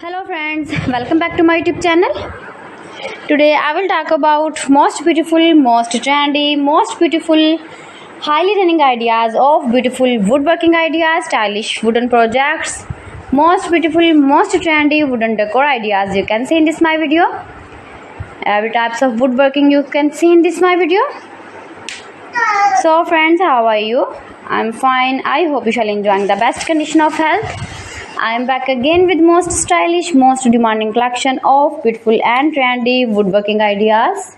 Hello friends, welcome back to my YouTube channel. Today I will talk about most beautiful, most trendy, most beautiful, highly running ideas of beautiful woodworking ideas, stylish wooden projects, most beautiful, most trendy wooden decor ideas you can see in this my video. Every types of woodworking you can see in this my video. So friends, how are you? I'm fine. I hope you shall enjoying the best condition of health. I am back again with most stylish, most demanding collection of beautiful and trendy woodworking ideas,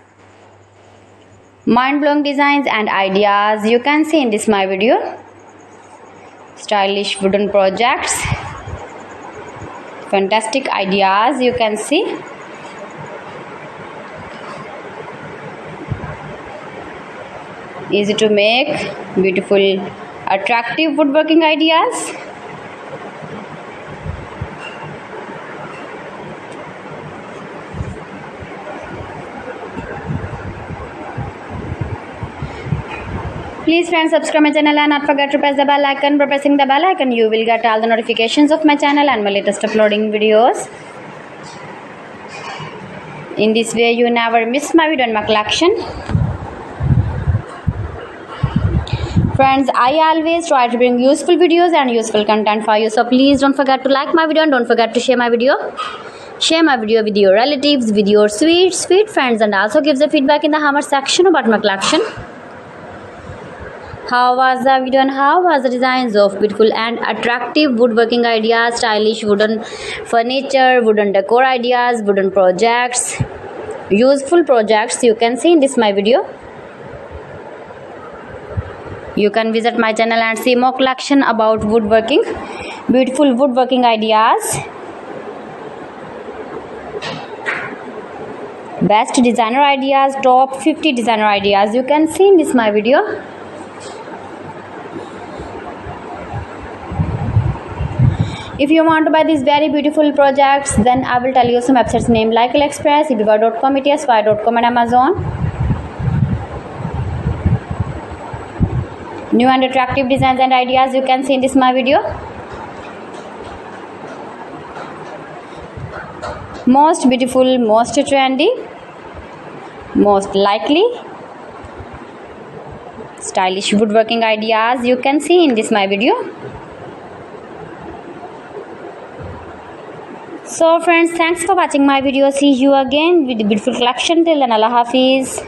mind-blowing designs and ideas you can see in this my video. Stylish wooden projects, fantastic ideas you can see. Easy to make, beautiful, attractive woodworking ideas. Please friends, subscribe my channel and not forget to press the bell icon. By pressing the bell icon you will get all the notifications of my channel and my latest uploading videos. In this way you never miss my video and my collection. Friends, I always try to bring useful videos and useful content for you, so please don't forget to like my video and don't forget to share my video. Share my video with your relatives, with your sweet friends, and also give the feedback in the comment section about my collection. How was the video and how was the designs of beautiful and attractive woodworking ideas, stylish wooden furniture, wooden decor ideas, wooden projects, useful projects you can see in this my video. You can visit my channel and see more collection about woodworking, beautiful woodworking ideas, best designer ideas, top 50 designer ideas you can see in this my video. If you want to buy these very beautiful projects, then I will tell you some websites name like AliExpress, eBay.com, ETSY.com and Amazon. New and attractive designs and ideas you can see in this my video. Most beautiful, most trendy, most likely, stylish woodworking ideas you can see in this my video. So friends, thanks for watching my video. See you again with the beautiful collection. Till then, Allah Hafiz.